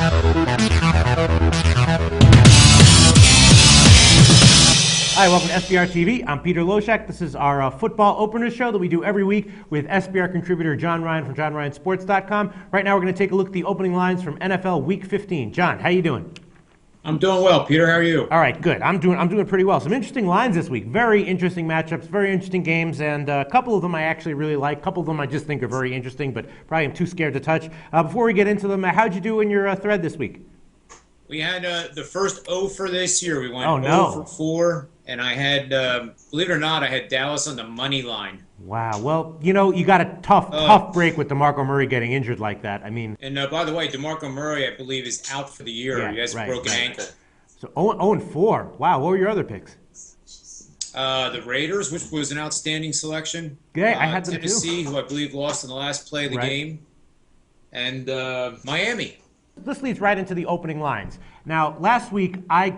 Hi, welcome to SBR TV. I'm Peter Loshak. This is our football opener show that we do every week with SBR contributor John Ryan from JohnRyanSports.com. Right now, we're going to take a look at the opening lines from NFL Week 15. John, how you doing? I'm doing well, Peter. How are you? All right, good. I'm doing pretty well. Some interesting lines this week. Very interesting matchups, very interesting games, and a couple of them I actually really like. A couple of them I just think are very interesting, but probably am too scared to touch. Before we get into them, how'd you do in your thread this week? We had the first O for this year. We went no. 0 for 4, and I had, believe it or not, I had Dallas on the money line. Wow. Well, you know, you got a tough break with DeMarco Murray getting injured like that. I mean, and by the way, DeMarco Murray, I believe, is out for the year. Yeah, he has a broken ankle. So 0-4. Wow. What were your other picks? The Raiders, which was an outstanding selection. Yeah, I had them Tennessee, too. who I believe lost in the last play of the game, and Miami. This leads right into the opening lines. Now, last week, I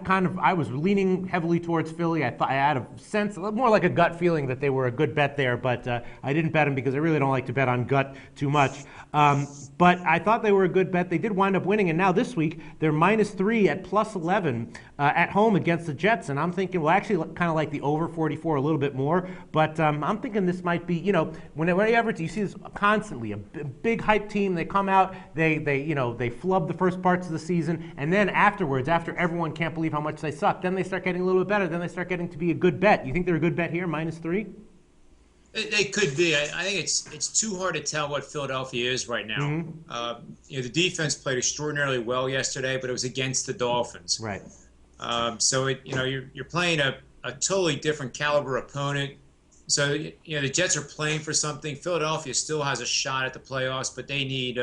was leaning heavily towards Philly. I thought I had a sense, more like a gut feeling that they were a good bet there, but I didn't bet them because I really don't like to bet on gut too much. But I thought they were a good bet. They did wind up winning, and now this week, they're -3 at +11 at home against the Jets, and I'm thinking, well, actually kind of like the over 44 a little bit more, but I'm thinking this might be, you know, whenever you see this constantly, a big hype team, they come out, they flub the first parts of the season, and then afterwards, after everyone can't believe how much they suck, then they start getting a little bit better, then they start getting to be a good bet. You think they're a good bet here, -3? They could be. I think it's too hard to tell what Philadelphia is right now. Mm-hmm. The defense played extraordinarily well yesterday, but it was against the Dolphins. Right. So you're playing a totally different caliber opponent. So the Jets are playing for something. Philadelphia still has a shot at the playoffs, but they need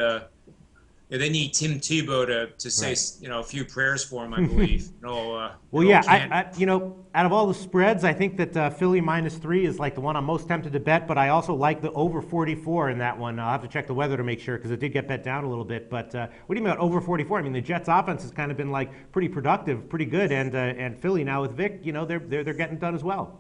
Tim Tebow to say a few prayers for him, I believe. Out of all the spreads, I think that Philly -3 is like the one I'm most tempted to bet, but I also like the over 44 in that one. I'll have to check the weather to make sure because it did get bet down a little bit. But what do you mean about over 44? I mean, the Jets' offense has kind of been like pretty productive, pretty good, and Philly now with Vic, they're getting done as well.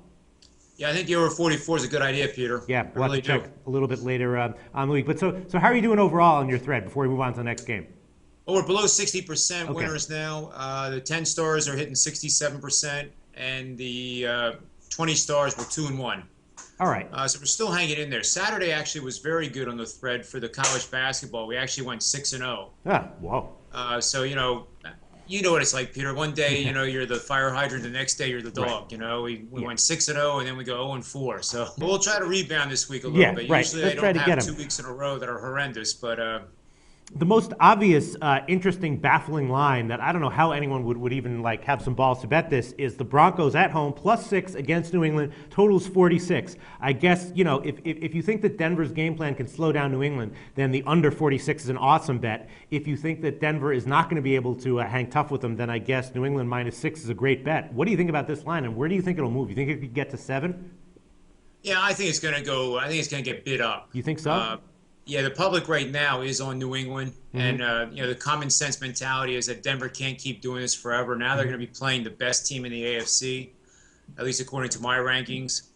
Yeah, I think the over 44 is a good idea, Peter. Yeah, we'll have to check a little bit later on the week. But so how are you doing overall on your thread before we move on to the next game? Well, we're below 60% winners now. The 10 stars are hitting 67%, and the 20 stars were 2-1. All right. So we're still hanging in there. Saturday actually was very good on the thread for the college basketball. We actually went 6-0. Ah, whoa. So you know what it's like, Peter. One day, you're the fire hydrant. The next day, you're the dog. Right. We went 6-0, and then we go 0-4. So we'll try to rebound this week a little bit. Right. Usually, I don't have 2 weeks in a row that are horrendous, but the most obvious, interesting, baffling line that I don't know how anyone would even have some balls to bet this is the Broncos at home +6 against New England, totals 46. I guess, if you think that Denver's game plan can slow down New England, then the under 46 is an awesome bet. If you think that Denver is not going to be able to hang tough with them, then I guess New England -6 is a great bet. What do you think about this line, and where do you think it'll move? You think it could get to 7? Yeah, I think it's going to get bid up. You think so? Yeah, the public right now is on New England, and the common sense mentality is that Denver can't keep doing this forever. Now they're going to be playing the best team in the AFC, at least according to my rankings.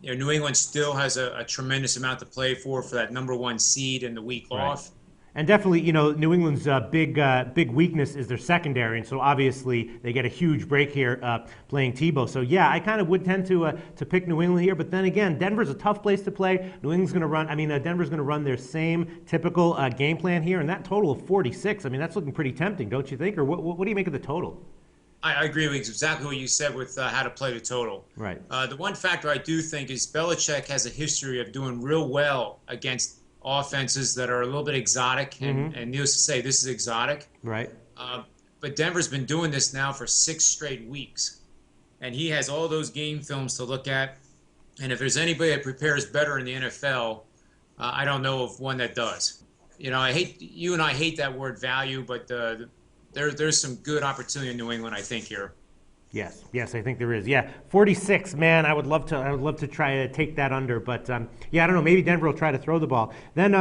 New England still has a tremendous amount to play for that #1 seed and the week off. And definitely, New England's big weakness is their secondary, and so obviously they get a huge break here playing Tebow. So yeah, I kind of would tend to pick New England here, but then again, Denver's a tough place to play. New England's going to run. Denver's going to run their same typical game plan here, and that total of 46. That's looking pretty tempting, don't you think? Or what do you make of the total? I agree with exactly what you said with how to play the total. Right. The one factor I do think is Belichick has a history of doing real well against offenses that are a little bit exotic, and needless to say, this is exotic. Right. But Denver's been doing this now for 6 straight weeks, and he has all those game films to look at. And if there's anybody that prepares better in the NFL, I don't know of one that does. I hate that word value, but there's some good opportunity in New England, I think, here. Yes, I think there is. Yeah, 46, man. I would love to try to take that under, but I don't know. Maybe Denver will try to throw the ball. Then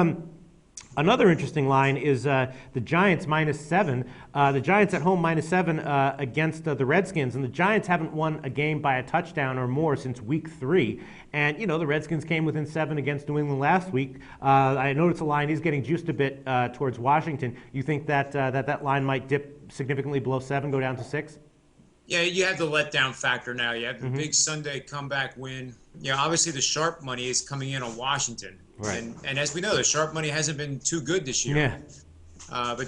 Another interesting line is the Giants -7. The Giants at home -7 against the Redskins, and the Giants haven't won a game by a touchdown or more since week 3. And the Redskins came within 7 against New England last week. I noticed the line is getting juiced a bit towards Washington. You think that that line might dip significantly below 7, go down to 6? Yeah, you have the letdown factor now. You have the big Sunday comeback win. Obviously the sharp money is coming in on Washington. Right. And as we know, the sharp money hasn't been too good this year. Yeah. But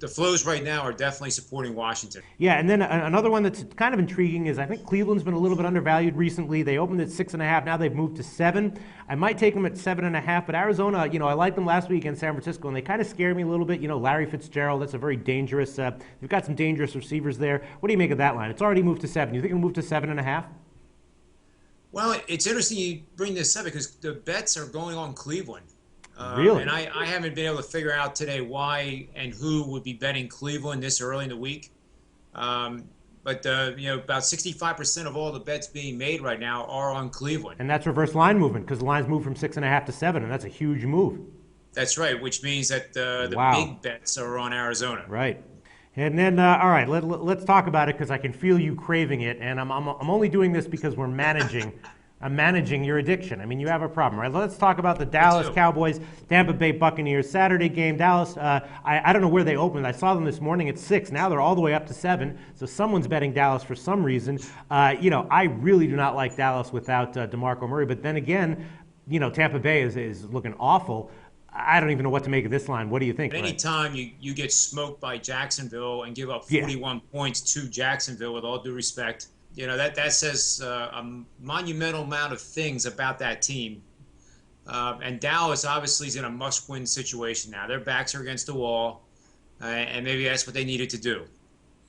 the flows right now are definitely supporting Washington. Yeah, and then another one that's kind of intriguing is I think Cleveland's been a little bit undervalued recently. They opened at 6.5. Now they've moved to 7. I might take them at 7.5, but Arizona, I liked them last week against San Francisco, and they kind of scared me a little bit. Larry Fitzgerald, that's a very dangerous. They've got some dangerous receivers there. What do you make of that line? It's already moved to 7. You think it'll move to 7.5? Well, it's interesting you bring this up because the bets are going on Cleveland. Really? And I haven't been able to figure out today why and who would be betting Cleveland this early in the week. But about 65% of all the bets being made right now are on Cleveland. And that's reverse line movement because the line's moved from 6.5 to 7, and that's a huge move. That's right, which means that the big bets are on Arizona. Right. And then, all right, let's talk about it because I can feel you craving it, and I'm only doing this because we're managing. I'm managing your addiction. I mean, you have a problem, right? Let's talk about the Dallas Cowboys, Tampa Bay Buccaneers Saturday game. Dallas, I don't know where they opened. I saw them this morning at 6. Now they're all the way up to 7. So someone's betting Dallas for some reason. I really do not like Dallas without DeMarco Murray. But then again, Tampa Bay is looking awful. I don't even know what to make of this line. What do you think? Anytime you get smoked by Jacksonville and give up 41 points to Jacksonville, with all due respect, that says a monumental amount of things about that team. And Dallas obviously is in a must-win situation now. Their backs are against the wall, and maybe that's what they needed to do.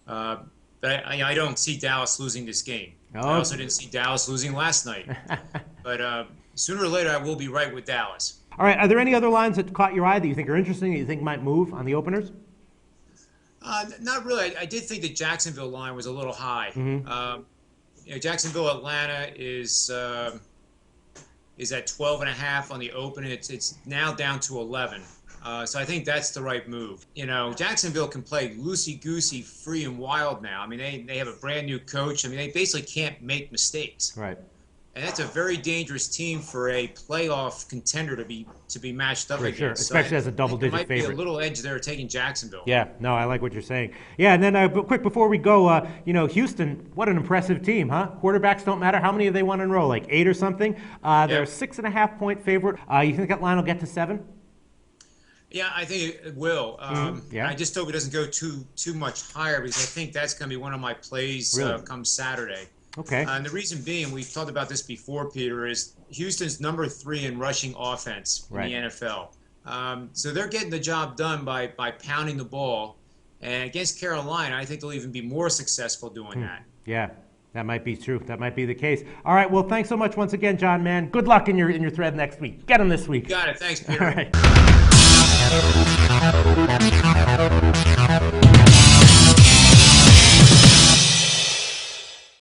But I don't see Dallas losing this game. I also didn't see Dallas losing last night. But sooner or later, I will be right with Dallas. All right. Are there any other lines that caught your eye that you think are interesting, that you think might move on the openers? Not really. I did think the Jacksonville line was a little high. Jacksonville, Atlanta is at 12.5 on the open. It's now down to 11. So I think that's the right move. Jacksonville can play loosey-goosey, free and wild now. I mean, they have a brand new coach. I mean, they basically can't make mistakes. Right. And that's a very dangerous team for a playoff contender to be matched up against. Sure, especially as a double-digit favorite. There might be a little edge there taking Jacksonville. Yeah, no, I like what you're saying. Yeah, and then but quick before we go, Houston, what an impressive team, huh? Quarterbacks don't matter. How many have they won in a row? Like 8 or something? They're a 6.5-point favorite. You think that line will get to 7? Yeah, I think it will. Yeah. I just hope it doesn't go too much higher because I think that's going to be one of my plays come Saturday. Okay. And the reason being, we've talked about this before, Peter, is Houston's number 3 in rushing offense in the NFL. So they're getting the job done by pounding the ball. And against Carolina, I think they'll even be more successful doing that. Yeah, that might be true. That might be the case. All right, well, thanks so much once again, John, man. Good luck in your thread next week. Get them this week. Got it. Thanks, Peter. All right.